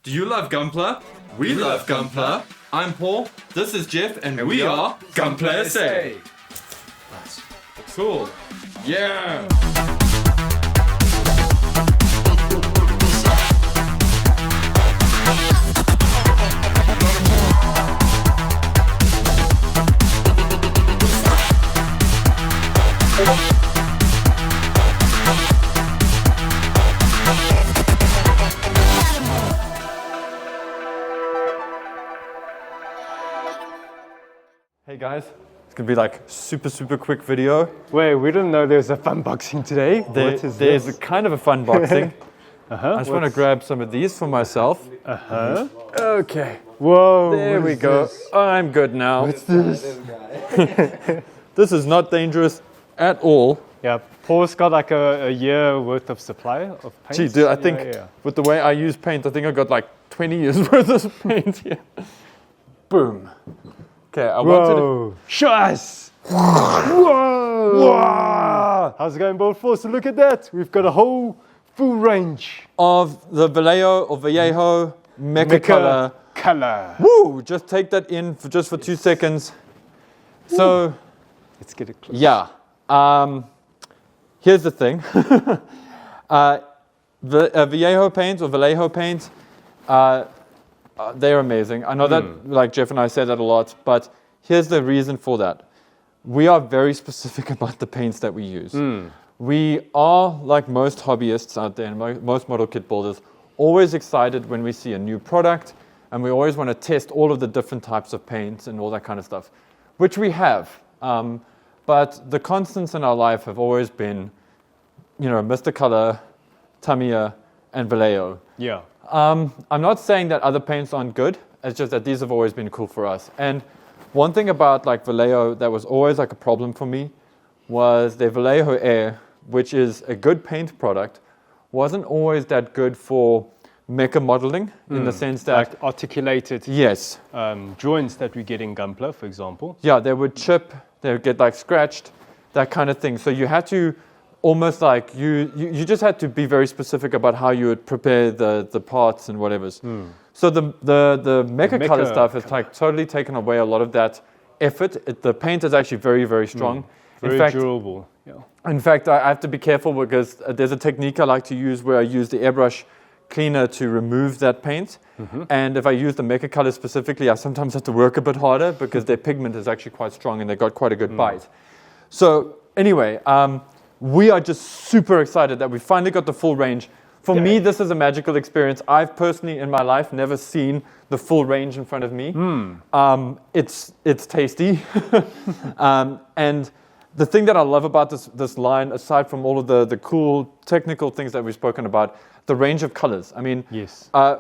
Do you love Gunpla? We love Gunpla. I'm Paul, this is Jeff, and we are Gunpla SA. Nice. Cool. Yeah. Hey guys, it's gonna be like super quick video. Wait, we didn't know there was a fun boxing today. There's a kind of a fun boxing. I just want to grab some of these for myself. Okay. Whoa. There we go. This? I'm good now. What's this? This is not dangerous at all. Yeah, Paul's got like a year worth of supply of paint. Gee, dude, I think with the way I use paint, I think I got like 20 years worth of paint here. Boom. Okay, I wanted to... Show us! Whoa! Whoa! How's it going, BuildForce? Look at that! We've got a whole full range of the Vallejo Mecha Color. Woo! Just take that in for just 2 seconds. So, let's get it close. Yeah. Here's the thing. Vallejo paints, they're amazing. I know that, like Jeff and I say that a lot, but here's the reason for that. We are very specific about the paints that we use. We are, like most hobbyists out there and most model kit builders, always excited when we see a new product, and we always want to test all of the different types of paints and all that kind of stuff, which we have. But the constants in our life have always been, Mr. Color, Tamiya, and Vallejo. Yeah. I'm not saying that other paints aren't good. It's just that these have always been cool for us. And one thing about like Vallejo that was always like a problem for me was their Vallejo Air, which is a good paint product, wasn't always that good for mecha modeling in the sense that... Like articulated joints that we get in Gunpla, for example. Yeah, they would chip, they would get like scratched, that kind of thing. So you had to almost like, you just had to be very specific about how you would prepare the parts and whatever's. So the Mecha Color stuff has like totally taken away a lot of that effort. The paint is actually very strong. Very durable. Yeah. In fact, I have to be careful because there's a technique I like to use where I use the airbrush cleaner to remove that paint. And if I use the Mecha Color specifically, I sometimes have to work a bit harder because their pigment is actually quite strong and they got quite a good bite. So anyway, we are just super excited that we finally got the full range. For me, this is a magical experience. I've personally, in my life, never seen the full range in front of me. It's tasty. And the thing that I love about this line, aside from all of the cool technical things that we've spoken about, the range of colors. I mean,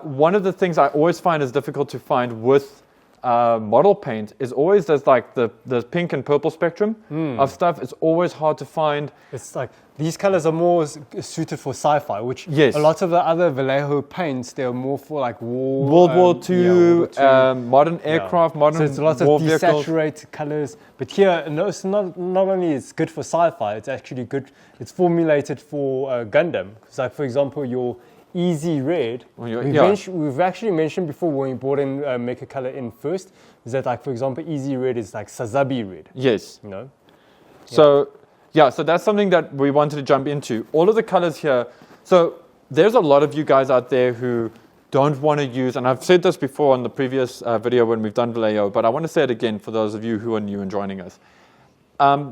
one of the things I always find is difficult to find with model paint is always there's like the pink and purple spectrum of stuff. It's always hard to find. It's like these colors are more suited for sci-fi, which a lot of the other Vallejo paints, they're more for like World War II, modern aircraft, modern so it's a lot of desaturated colors. But here, no, it's not only it's good for sci-fi, it's actually good. It's formulated for Gundam. So like for example, your Easy Red, we've actually mentioned before when we brought in Mecha Color in first, is that like for example Easy Red is like Sazabi Red. Yes. So so that's something that we wanted to jump into. All of the colors here. So there's a lot of you guys out there who don't want to use, and I've said this before on the previous video when we've done Vallejo, but I want to say it again for those of you who are new and joining us.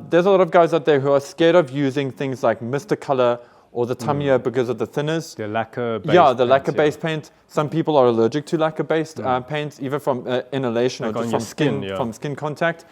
There's a lot of guys out there who are scared of using things like Mr. Color or the Tamiya because of the thinners. The lacquer-based the lacquer-based paint. Some people are allergic to lacquer-based paints, either from inhalation or just from skin contact.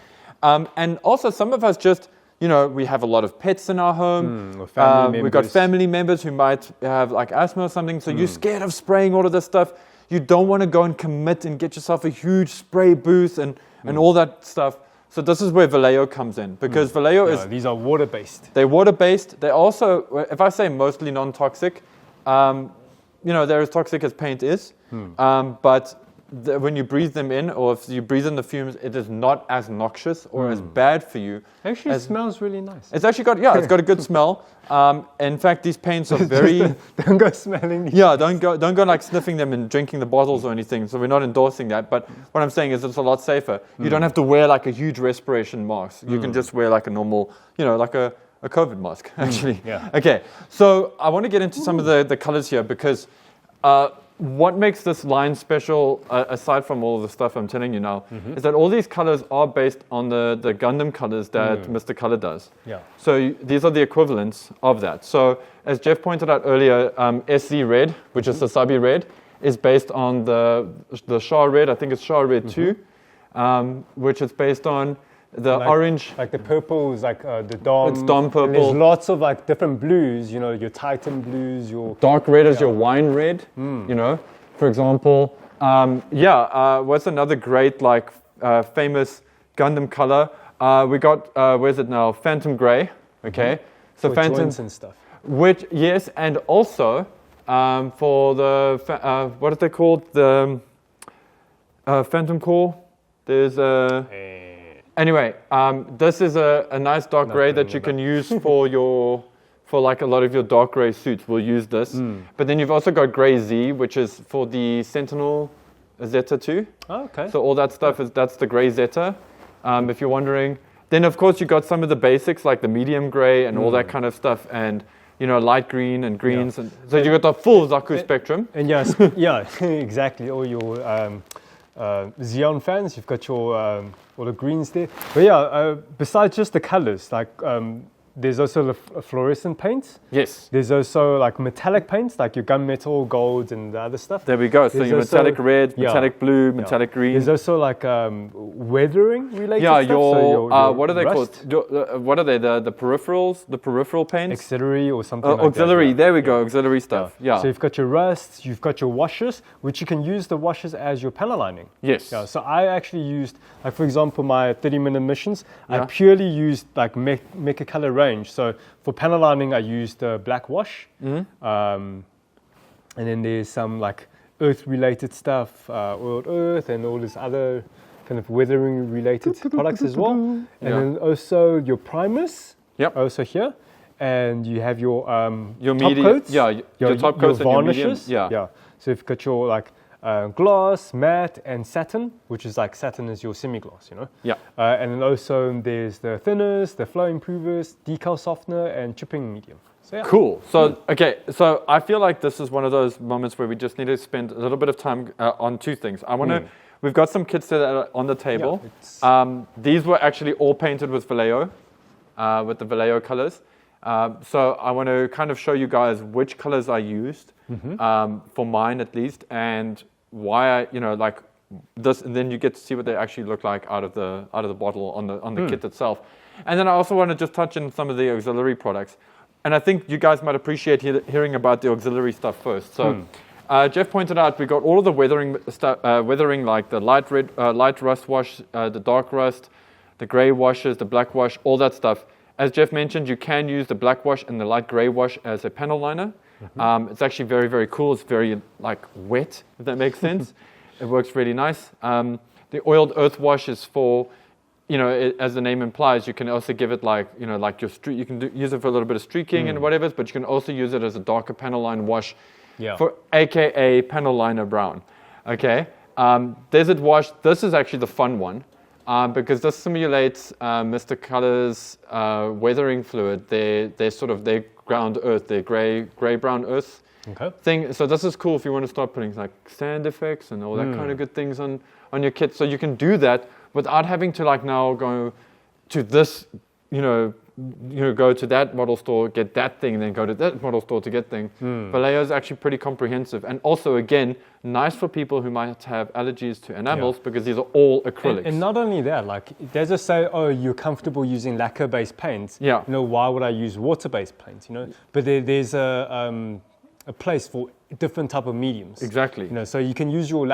And also some of us just, we have a lot of pets in our home. We've got family members who might have like asthma or something. So you're scared of spraying all of this stuff. You don't want to go and commit and get yourself a huge spray booth and all that stuff. So this is where Vallejo comes in, because Vallejo is... These are water-based. They're water-based. They're also, if I say mostly non-toxic, they're as toxic as paint is, but when you breathe them in, or if you breathe in the fumes, it is not as noxious or as bad for you. Actually, it smells really nice. It's actually got it's got a good smell. In fact, these paints are very. Don't go smelling. Don't go like sniffing them and drinking the bottles or anything. So we're not endorsing that. But what I'm saying is it's a lot safer. You don't have to wear like a huge respiration mask. You can just wear like a normal, like a COVID mask actually. Okay. So I want to get into some of the colors here because. What makes this line special, aside from all of the stuff I'm telling you now, is that all these colors are based on the Gundam colors that Mr. Color does. Yeah. So these are the equivalents of that. So as Jeff pointed out earlier, SZ Red, which is Sasabi Red, is based on the Shah Red. I think it's Shah Red 2, which is based on the orange. Like the purple is like the Dom. It's Dom purple. And there's lots of like different blues, your Titan blues, your... Dark red is your wine red, for example. What's another great like famous Gundam color? We got, where's it now? Phantom Gray, okay? So for Phantom... joints and stuff. Which, yes, and also for the, what are they called? The Phantom Core. There's a... Anyway, this is a nice dark gray that you can use for like a lot of your dark gray suits. We'll use this. But then you've also got Gray Z, which is for the Sentinel Zeta 2. Oh, okay. So all that stuff that's the Gray Zeta, if you're wondering. Then of course you got some of the basics like the medium gray and all that kind of stuff, and light green and greens. And so you got the full Zaku spectrum. And exactly. All your Xeon fans, you've got your all the greens there. But besides just the colors, like there's also the fluorescent paints. Yes. There's also like metallic paints, like your gunmetal, golds, and the other stuff. There we go. So your metallic red, metallic blue, metallic green. There's also like weathering related stuff. Your what are they rust? called? What are they? The peripherals, the peripheral paints? Auxiliary or something like auxiliary, that. There we go, auxiliary stuff. Yeah. So you've got your rusts, you've got your washes, which you can use the washes as your panel lining. Yes. Yeah. So I actually used, like for example, my 30-minute missions, I purely used like Mecha Color range. So for panel lining, I used the black wash. And then there's some like earth-related stuff, oiled earth and all this other kind of weathering-related products as well. And then also your primers, also here. And you have your top coats. Yeah, your top coats and varnishes. Your medium. So you've got your like gloss, matte, and satin, which is like satin is your semi-gloss, and then also there's the thinners, the flow improvers, decal softener, and chipping medium. So, Cool. So, okay, so I feel like this is one of those moments where we just need to spend a little bit of time on two things. We've got some kits that are on the table. These were actually all painted with Vallejo, with the Vallejo colors. So I want to kind of show you guys which colors I used, for mine at least, and why I, like this, and then you get to see what they actually look like out of the bottle on the kit itself. And then I also want to just touch on some of the auxiliary products. And I think you guys might appreciate hearing about the auxiliary stuff first. So Jeff pointed out we got all of the weathering stuff, like the light rust wash, the dark rust, the gray washes, the black wash, all that stuff. As Jeff mentioned, you can use the black wash and the light gray wash as a panel liner. It's actually very, very cool. It's very wet, if that makes sense. It works really nice. The oiled earth wash is for, as the name implies, you can also give it your streak. You can use it for a little bit of streaking and whatever, but you can also use it as a darker panel line wash, for AKA panel liner brown. Okay. Desert wash. This is actually the fun one. Because this simulates Mr. Color's weathering fluid, their ground earth, their gray-brown earth thing. So this is cool if you want to start putting like sand effects and all that kind of good things on your kit. So you can do that without having to now go to this, go to that model store, get that thing, and then go to that model store to get thing. Vallejo is actually pretty comprehensive. And also, again, nice for people who might have allergies to enamels because these are all acrylics. And not only that, they just say, oh, you're comfortable using lacquer-based paints. Yeah. Why would I use water-based paints, But there's a place for different type of mediums. Exactly. So you can use your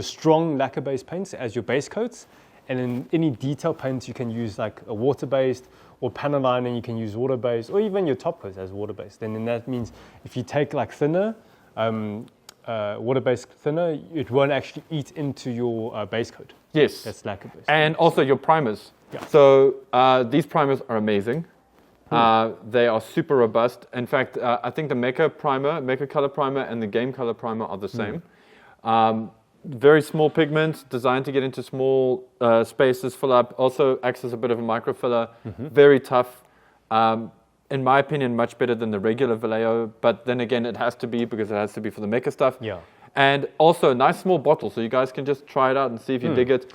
strong lacquer-based paints as your base coats. And in any detail paints, you can use like a water-based, or panel lining, you can use water-based, or even your top coats as water-based. And then that means if you take like thinner, water-based thinner, it won't actually eat into your base coat. Yes. That's lacquer-based. And also your primers. Yeah. So these primers are amazing. They are super robust. In fact, I think the Mecha Color primer and the Game Color primer are the same. Very small pigments, designed to get into small spaces, fill up. Also acts as a bit of a microfiller. Very tough. In my opinion, much better than the regular Vallejo. But then again, it has to be because it has to be for the Mecha stuff. Yeah. And also a nice small bottle, so you guys can just try it out and see if you dig it.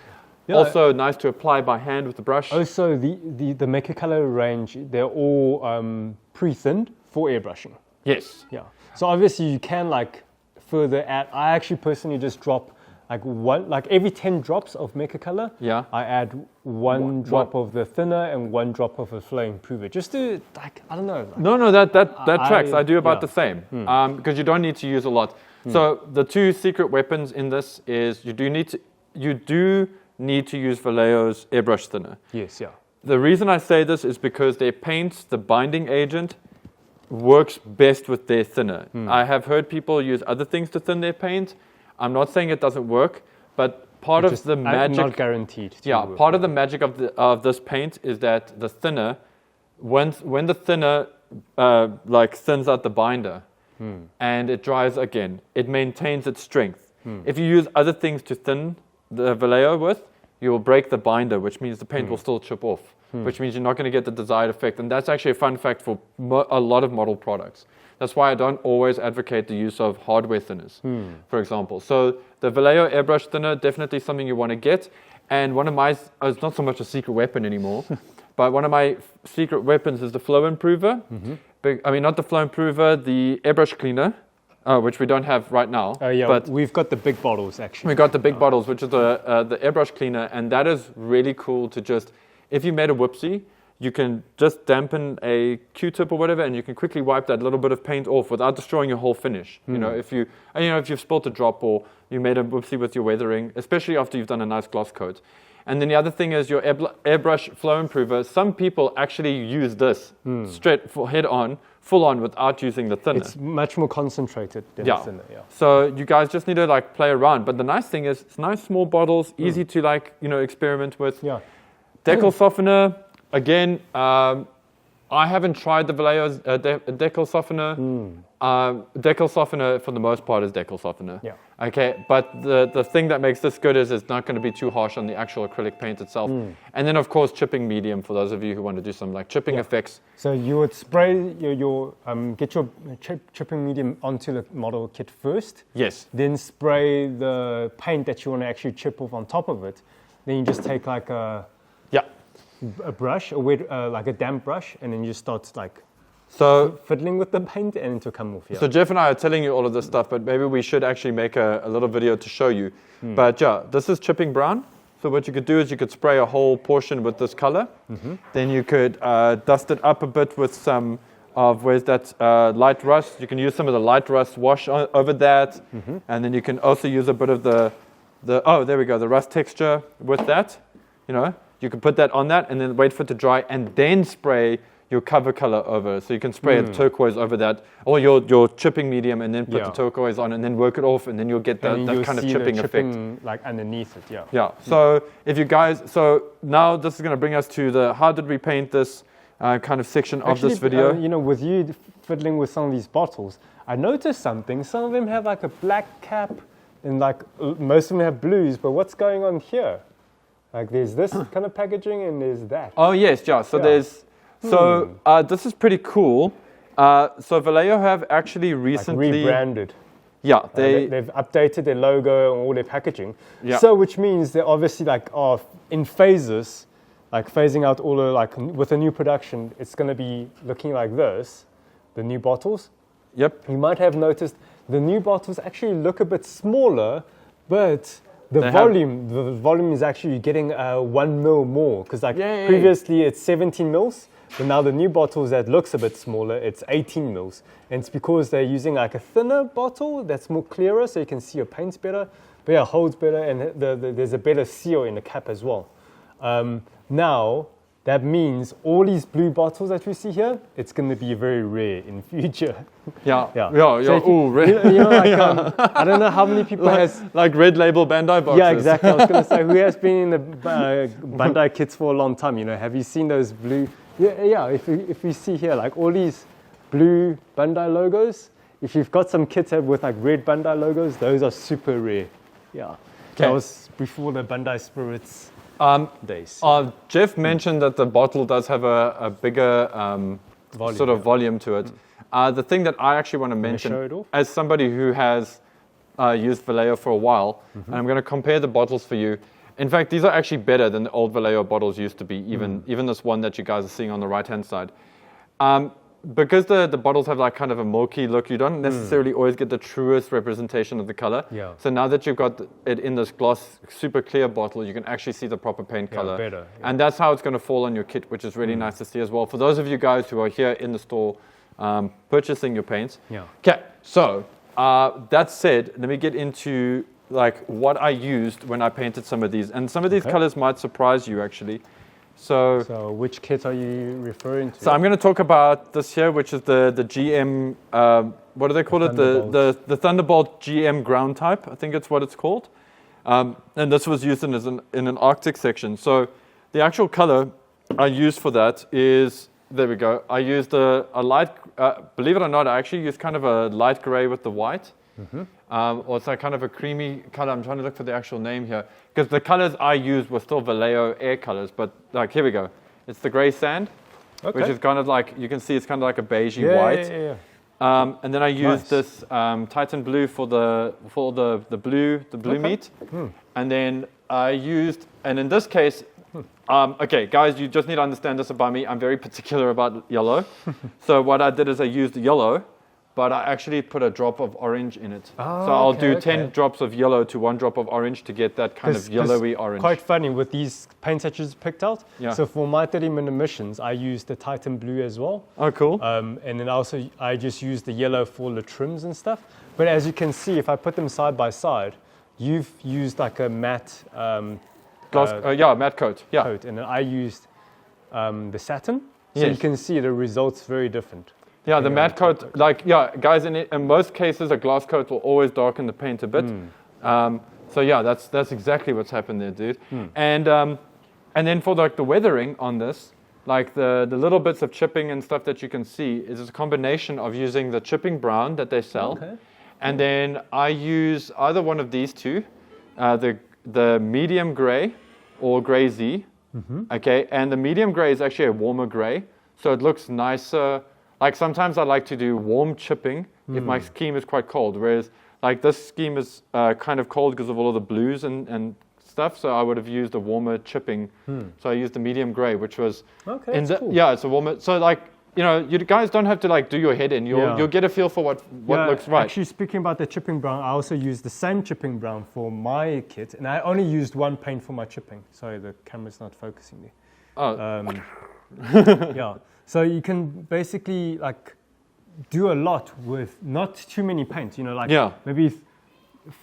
Yeah. Also nice to apply by hand with the brush. Also, the Mecha Color range, they're all pre-thinned for airbrushing. Yes. Yeah. So obviously you can like further add. I actually personally just drop like every 10 drops of Mecha Color. Yeah. I add one drop of the thinner and one drop of a flow improver, just to like I don't know. Like, No, that tracks. I do about the same because you don't need to use a lot. So the two secret weapons in this is you do need to use Vallejo's airbrush thinner. Yes. Yeah. The reason I say this is because their paint, the binding agent, works best with their thinner. I have heard people use other things to thin their paint. I'm not saying it doesn't work, but part of the magic, not guaranteed. Part of the magic of this paint is that the thinner, when the thinner like thins out the binder, and it dries again, it maintains its strength. If you use other things to thin the Vallejo with, you will break the binder, which means the paint will still chip off, which means you're not going to get the desired effect. And that's actually a fun fact for a lot of model products. That's why I don't always advocate the use of hardware thinners, for example. So the Vallejo airbrush thinner, definitely something you want to get. And one of my, it's not so much a secret weapon anymore, but one of my secret weapons is the flow improver. I mean, not the flow improver, the airbrush cleaner, which we don't have right now. But we've got the big bottles actually. We got the big bottles, which is the airbrush cleaner, and that is really cool to just, if you made a whoopsie, you can just dampen a Q-tip or whatever, and you can quickly wipe that little bit of paint off without destroying your whole finish. You know, if you've spilt a drop or you made a whoopsie with your weathering, especially after you've done a nice gloss coat. And then the other thing is your airbrush flow improver. Some people actually use this straight for head on, full on, without using the thinner. It's much more concentrated than the thinner. Yeah. So you guys just need to like play around. But the nice thing is, it's nice small bottles, easy to like experiment with. Yeah. Decal softener. Again, I haven't tried the Vallejo's decal softener. Decal softener, for the most part, is decal softener. Yeah. Okay, but the thing that makes this good is it's not going to be too harsh on the actual acrylic paint itself. And then, of course, chipping medium for those of you who want to do some like chipping effects. So you would spray get your chipping medium onto the model kit first. Yes. Then spray the paint that you want to actually chip off on top of it. Then you just take like a brush, like a damp brush, and then you start like fiddling with the paint and it will come off. Yeah. So Jeff and I are telling you all of this stuff, but maybe we should actually make a little video to show you. But this is chipping brown. So what you could do is you could spray a whole portion with this color. Then you could dust it up a bit with some of, where's that light rust? You can use some of the light rust wash over that. And then you can also use a bit of the there we go, the rust texture with that. You can put that on that and then wait for it to dry and then spray your cover color over. So you can spray a turquoise over that, or your chipping medium, and then put the turquoise on and then work it off, and then you'll get that kind of chipping effect. Like underneath it, Yeah. So if you guys, now this is going to bring us to the how did we paint this kind of section of this video. With you fiddling with some of these bottles, I noticed something. Some of them have like a black cap, and like most of them have blues. But what's going on here? Like there's this kind of packaging and there's that. Oh yes, yeah. So there's this is pretty cool. So Vallejo have actually recently rebranded. Yeah, they've updated their logo and all their packaging. Yeah. So which means they're obviously in phases, like phasing out all with a new production. It's going to be looking like this, the new bottles. Yep. You might have noticed the new bottles actually look a bit smaller, but the volume is actually getting 1 mil more, because previously it's 17 mils, but now the new bottles that looks a bit smaller, it's 18 mils. And it's because they're using like a thinner bottle that's more clearer, so you can see your paints better, but holds better, and there's a better seal in the cap as well. Now, that means all these blue bottles that we see here, it's going to be very rare in future. Yeah. So Ooh, red. I don't know how many people like red label Bandai boxes. Yeah, exactly. I was going to say, who has been in the Bandai kits for a long time? Have you seen those blue? Yeah. If we see here, like all these blue Bandai logos, if you've got some kits with like red Bandai logos, those are super rare. Yeah. Okay. That was before the Bandai Spirits days. Jeff mentioned that the bottle does have a bigger volume to it. The thing that I actually want to mention, as somebody who has used Vallejo for a while, and I'm going to compare the bottles for you. In fact, these are actually better than the old Vallejo bottles used to be, even this one that you guys are seeing on the right-hand side. Because the bottles have like kind of a milky look, you don't necessarily always get the truest representation of the color. Yeah. So now that you've got it in this gloss, super clear bottle, you can actually see the proper paint color. Better, yeah. And that's how it's going to fall on your kit, which is really nice to see as well. For those of you guys who are here in the store purchasing your paints. Yeah. Okay, so that said, let me get into like what I used when I painted some of these. And some of these colors might surprise you actually. So which kit are you referring to? So I'm going to talk about this here, which is the GM, what do they call it? The Thunderbolt GM ground type, I think it's what it's called. And this was used in an Arctic section. So the actual color I used for that is, there we go. I used a light, believe it or not, I actually used kind of a light gray with the white. Or it's like kind of a creamy color. I'm trying to look for the actual name here. Because the colors I used were still Vallejo air colors, but like, here we go. It's the gray sand, which is kind of like, you can see it's kind of like a beigey white. And then I used this Titan blue for the blue meat. And then I used, and in this case, okay, guys, you just need to understand this about me. I'm very particular about yellow. So what I did is I used yellow, but I actually put a drop of orange in it. So I'll do 10 drops of yellow to 1 drop of orange to get that kind of yellowy orange. Quite funny with these paint textures picked out. Yeah. So for my 30-minute missions, I used the Titan blue as well. Oh, cool. And then also I just used the yellow for the trims and stuff. But as you can see, if I put them side by side, you've used like a matte matte coat. Yeah. Coat, and then I used the satin. So you can see the results very different. Yeah, the matte coat, guys, in most cases, a glass coat will always darken the paint a bit. So yeah, that's exactly what's happened there, dude. And then for like the weathering on this, like the little bits of chipping and stuff that you can see is a combination of using the chipping brown that they sell, and then I use either one of these two, the medium gray or gray Z. Okay, and the medium gray is actually a warmer gray, so it looks nicer. Like sometimes I like to do warm chipping if my scheme is quite cold, whereas like this scheme is kind of cold because of all of the blues and stuff, so I would have used a warmer chipping. So I used the medium gray, which was cool. Yeah, it's a warmer. So like, you guys don't have to like do your head in. You'll get a feel for what looks right. Actually, speaking about the chipping brown, I also used the same chipping brown for my kit, and I only used one paint for my chipping. Sorry, the camera's not focusing there. Oh. Yeah. So you can basically like do a lot with not too many paints, maybe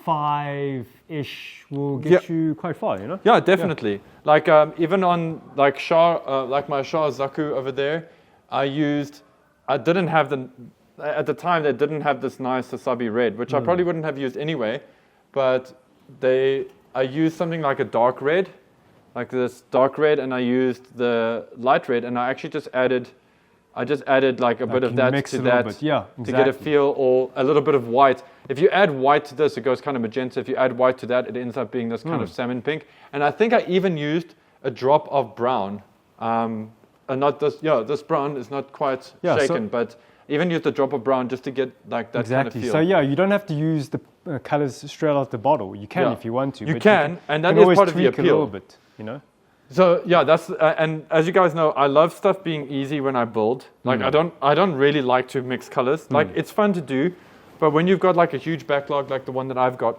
5-ish will get you quite far, Yeah, definitely. Like even on like my Shah Zaku over there, at the time they didn't have this nice Wasabi red, which I probably wouldn't have used anyway, but I used something like a dark red, like this dark red, and I used the light red, and I actually just added like a bit of that to that to get a feel, or a little bit of white. If you add white to this, it goes kind of magenta. If you add white to that, it ends up being this kind of salmon pink. And I think I even used a drop of brown. And not this, this brown is not quite shaken, but even used a drop of brown just to get like that kind of feel. So you don't have to use the colors straight out the bottle. You can if you want to. You can, and that is part of the appeal. A little bit, So that's and as you guys know, I love stuff being easy when I build. Like I don't really like to mix colors. Like it's fun to do, but when you've got like a huge backlog like the one that I've got,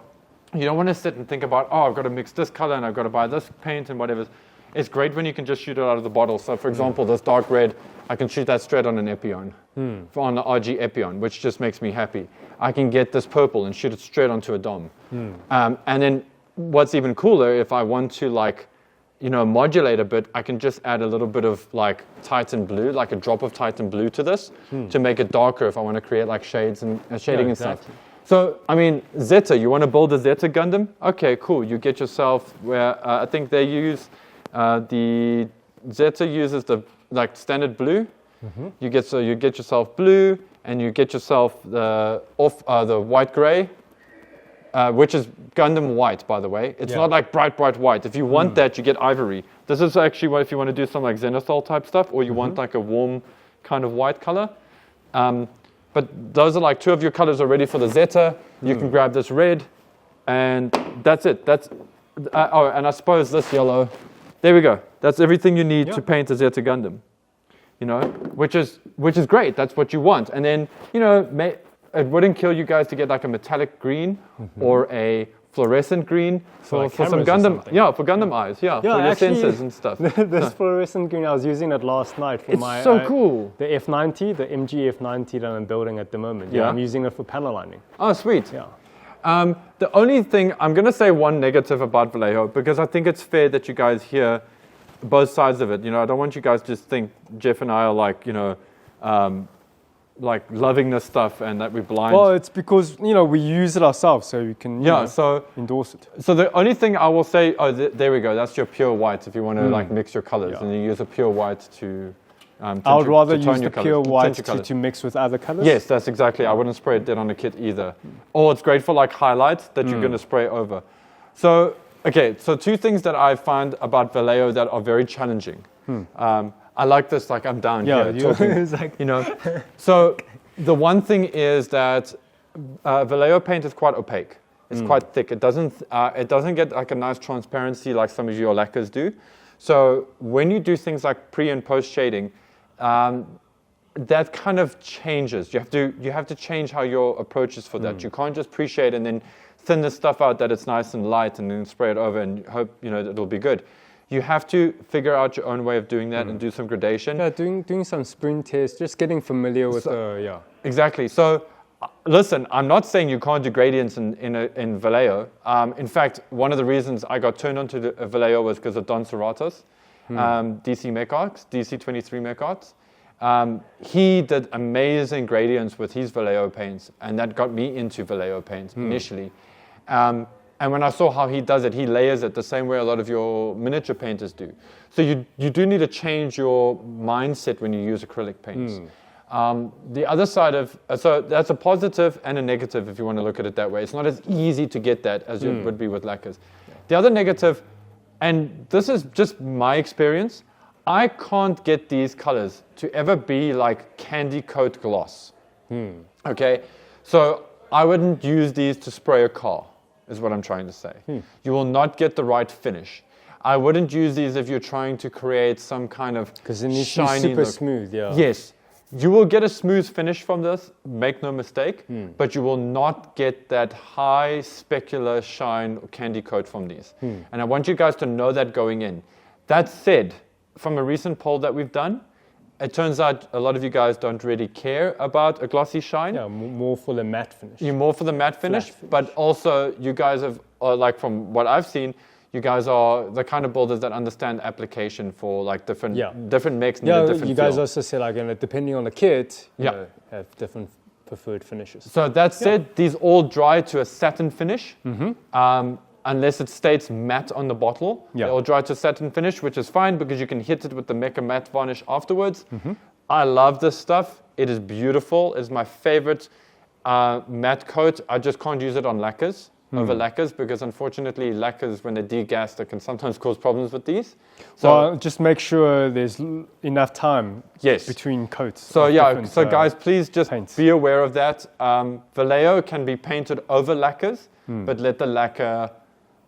you don't want to sit and think about, I've got to mix this color and I've got to buy this paint and whatever. It's great when you can just shoot it out of the bottle. So for example, this dark red, I can shoot that straight on an Epion, on the RG Epion, which just makes me happy. I can get this purple and shoot it straight onto a DOM. And then what's even cooler, if I want to like modulate a bit, I can just add a little bit of like Titan blue, like a drop of Titan blue to this to make it darker if I want to create like shades and shading and stuff. So, I mean, Zeta, you want to build a Zeta Gundam? Okay, cool. You get yourself where I think they use the Zeta uses the like standard blue. You get yourself blue, and you get yourself the white gray, which is Gundam white, by the way. It's not like bright white. If you want that, you get ivory. This is actually what if you want to do some like Xenothol type stuff, or you want like a warm kind of white color. But those are like 2 of your colors already for the Zeta. You can grab this red, and that's it. And I suppose this yellow. There we go. That's everything you need to paint a Zeta Gundam. Which is great. That's what you want. And then it wouldn't kill you guys to get like a metallic green or a fluorescent green for some Gundam. For Gundam eyes. For your sensors and stuff. This fluorescent green, I was using it last night for it's so cool. The F90, the MG F90 that I'm building at the moment. I'm using it for panel lining. Oh, sweet. The only thing, I'm going to say one negative about Vallejo, because I think it's fair that you guys hear both sides of it. I don't want you guys to just think Jeff and I are like, like loving this stuff and that we're blind. Well, it's because, we use it ourselves, so we can endorse it. So the only thing I will say, there we go, that's your pure white if you want to like mix your colors, and you use a pure white to I would rather use the pure white to mix with other colors. Yes, that's exactly. I wouldn't spray it dead on a kit either. Or it's great for like highlights that you're going to spray over. So, okay, so 2 things that I find about Vallejo that are very challenging. I like this, like I'm down here talking, So the one thing is that Vallejo paint is quite opaque. It's quite thick. It doesn't get like a nice transparency like some of your lacquers do. So when you do things like pre and post shading, that kind of changes. You have to change how your approach is for that. You can't just pre-shade and then thin the stuff out that it's nice and light and then spray it over and hope that it'll be good. You have to figure out your own way of doing that and do some gradation. Yeah, doing some sprint tests, just getting familiar with Exactly. So, listen, I'm not saying you can't do gradients in Vallejo. In fact, one of the reasons I got turned onto Vallejo was because of Don Serratos, DC Mech Arts, DC23 Mech Arts. He did amazing gradients with his Vallejo paints, and that got me into Vallejo paints initially. And when I saw how he does it, he layers it the same way a lot of your miniature painters do. So you do need to change your mindset when you use acrylic paints. The other side of, so that's a positive and a negative if you want to look at it that way. It's not as easy to get that as it would be with lacquers. The other negative, and this is just my experience, I can't get these colors to ever be like candy coat gloss. Okay, so I wouldn't use these to spray a car, is what I'm trying to say. You will not get the right finish. I wouldn't use these if you're trying to create some kind of because it needs shiny to be super look. smooth, Yes, you will get a smooth finish from this, make no mistake, but you will not get that high specular shine or candy coat from these. And I want you guys to know that going in. That said, from a recent poll that we've done, it turns out a lot of you guys don't really care about a glossy shine. Yeah, more for the matte finish. You're more for the matte finish, but also you guys have, like from what I've seen, you guys are the kind of builders that understand application for like different mechs and different you guys feel. Also say like depending on the kit, you know, have different preferred finishes. So that said, these all dry to a satin finish. Unless it states matte on the bottle. They all dry to satin finish, which is fine because you can hit it with the Mecha Matte varnish afterwards. I love this stuff. It is beautiful. It's my favorite matte coat. I just can't use it on lacquers, over lacquers, because unfortunately lacquers, when they're degassed, they can sometimes cause problems with these. So just make sure there's enough time between coats. So guys, please just be aware of that. Vallejo can be painted over lacquers, but let the lacquer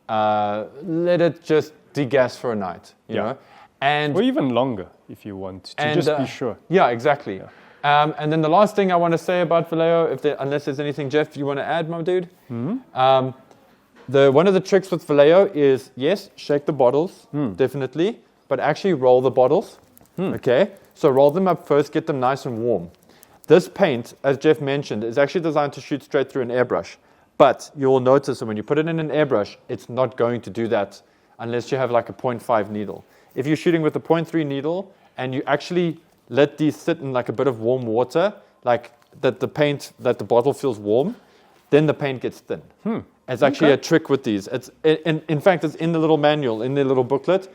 let it just degas for a night, you know, or even longer if you want to just be sure. Yeah, exactly. And then the last thing I want to say about Vallejo, unless there's anything, Jeff, you want to add, my dude. One of the tricks with Vallejo is shake the bottles, definitely, but actually roll the bottles. Okay, so roll them up first, get them nice and warm. This paint, as Jeff mentioned, is actually designed to shoot straight through an airbrush. But you'll notice that when you put it in an airbrush, it's not going to do that unless you have like a 0.5 needle. If you're shooting with a 0.3 needle and you actually let these sit in like a bit of warm water, like that the bottle feels warm, then the paint gets thin. It's actually a trick with these. In fact, it's in the little manual, in the little booklet.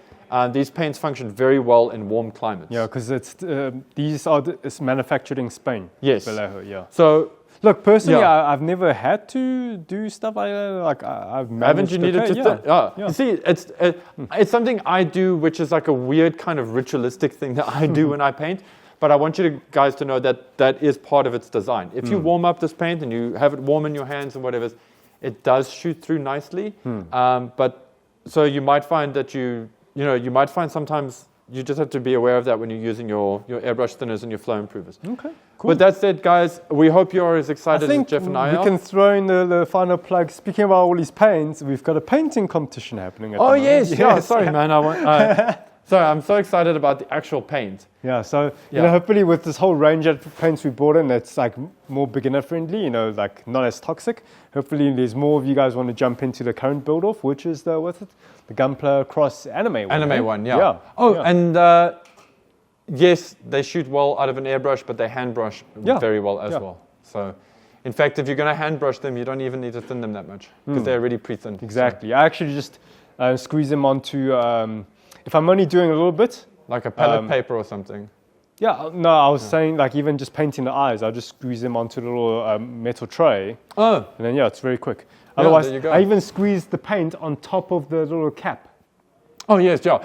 These paints function very well in warm climates. Yeah, because it's manufactured in Spain. Yes. Vallejo, yeah. So look, personally, I've never had to do stuff like that. Like haven't you needed to? You see, it's something I do, which is like a weird kind of ritualistic thing that I do when I paint. But I want you guys to know that that is part of its design. If you warm up this paint and you have it warm in your hands and whatever, it does shoot through nicely. But so you might find that you might find sometimes you just have to be aware of that when you're using your airbrush thinners and your flow improvers. Okay, cool. With that said, guys, we hope you're as excited as Jeff and I are. We can throw in the final plug. Speaking about all these paints, we've got a painting competition happening at the moment. Yes. Sorry, man. Sorry, I'm so excited about the actual paint. Yeah, so hopefully with this whole range of paints we brought in, that's like more beginner friendly, like not as toxic. Hopefully there's more of you guys want to jump into the current build-off, which is the Gunpla Cross anime one. Anime one, yeah. And yes, they shoot well out of an airbrush, but they hand brush very well as well. So, in fact, if you're going to hand brush them, you don't even need to thin them that much because they're already pre-thinned. Exactly. So. I actually just squeeze them onto, if I'm only doing a little bit. Like a palette paper or something. Yeah, no, I was saying like even just painting the eyes, I'll just squeeze them onto a little metal tray. And then, it's very quick. Otherwise, I even squeeze the paint on top of the little cap. Oh, yes, yeah.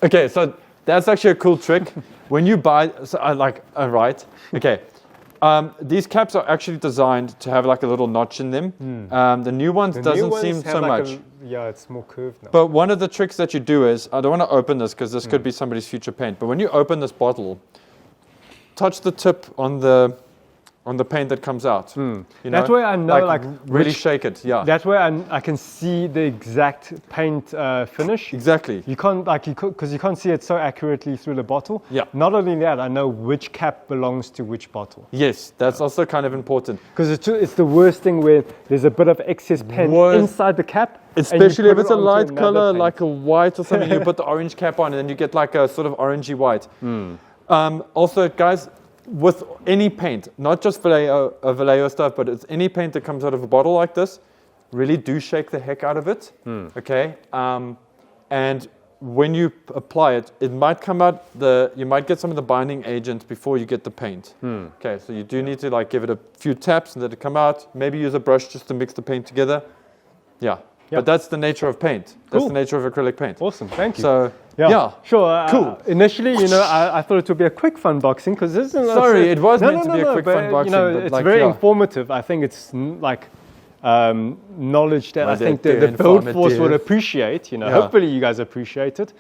Okay, so that's actually a cool trick. When you buy, these caps are actually designed to have like a little notch in them. The new ones doesn't seem so much. It's more curved now. But one of the tricks that you do is, I don't want to open this because this could be somebody's future paint, but when you open this bottle, touch the tip on the paint that comes out. That's where I know, like really shake it. Yeah. That's where I can see the exact paint finish. Exactly. You can't because you can't see it so accurately through the bottle. Yeah. Not only that, I know which cap belongs to which bottle. Yes, that's also kind of important. Because it's the worst thing where there's a bit of excess paint inside the cap. Especially if it's a light color, like a white or something, you put the orange cap on and then you get like a sort of orangey white. Also, guys, with any paint, not just Vallejo stuff, but it's any paint that comes out of a bottle like this, really do shake the heck out of it, okay? And when you apply it, it might come out, you might get some of the binding agent before you get the paint. Okay, so you do need to like give it a few taps and let it come out. Maybe use a brush just to mix the paint together. Yeah. But that's the nature of paint. That's the nature of acrylic paint. Awesome, thank you. So, sure. Cool. Initially, I thought it would be a quick fun boxing because this is. Sorry, it was meant to be a quick fun boxing. It's like, very informative. I think it's like knowledge that I think the BuildForce would appreciate. Hopefully you guys appreciate it.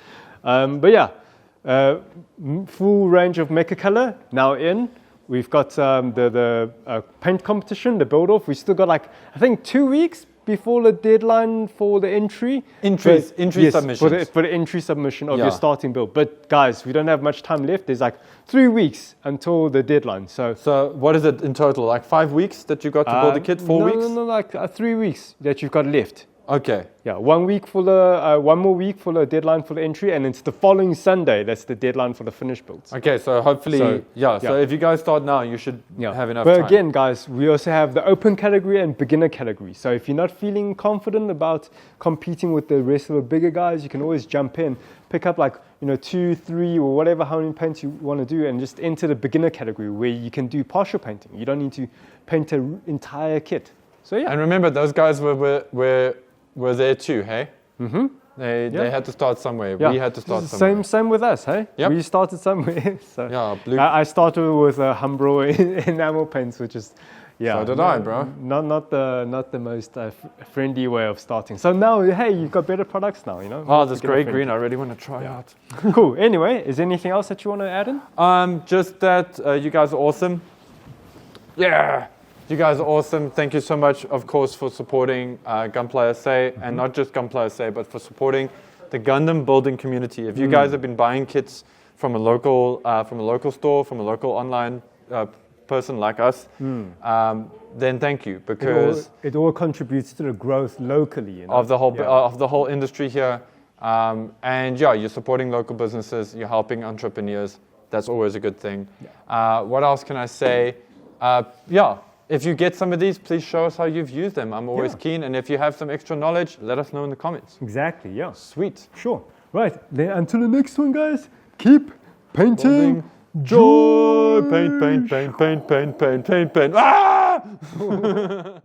Full range of Mecha Color now in. We've got the paint competition, the build-off. We still got I think 2 weeks before the deadline for the entry submissions. For the entry submission of your starting build. But guys, we don't have much time left. There's 3 weeks until the deadline. So what is it in total? 5 weeks that you got to build the kit? 4 weeks? No, 3 weeks that you've got left. Okay. Yeah, 1 week for the 1 more week for the deadline for the entry, and it's the following Sunday. That's the deadline for the finished builds. Okay, so hopefully, So if you guys start now, you should have enough time. But again, guys, we also have the open category and beginner category. So if you're not feeling confident about competing with the rest of the bigger guys, you can always jump in, pick up 2, 3, or whatever how many paints you want to do, and just enter the beginner category where you can do partial painting. You don't need to paint an entire kit. So And remember, those guys were there too, hey? Mm-hmm. They had to start somewhere. We had to start somewhere. Same with us, hey? Yep. We started somewhere. So blue. I started with Umbro enamel paints, which is so did I, bro. Not the most friendly way of starting. So now, hey, you've got better products now, Oh, this grey green, I really want to try out. Cool. Anyway, is there anything else that you want to add in? Just that you guys are awesome. Yeah. You guys are awesome. Thank you so much, of course, for supporting Gunpla SA, and not just Gunpla SA, but for supporting the Gundam building community. If you guys have been buying kits from a local store, from a local online person like us, then thank you, because it all contributes to the growth locally of the whole industry here. And yeah, you're supporting local businesses, you're helping entrepreneurs. That's always a good thing. Yeah. What else can I say? Yeah, if you get some of these, please show us how you've used them. I'm always keen. And if you have some extra knowledge, let us know in the comments. Exactly, yeah. Sweet. Sure. Right, then until the next one, guys, keep painting. Joy! Paint, paint, paint, paint, paint, paint, paint, paint. Ah!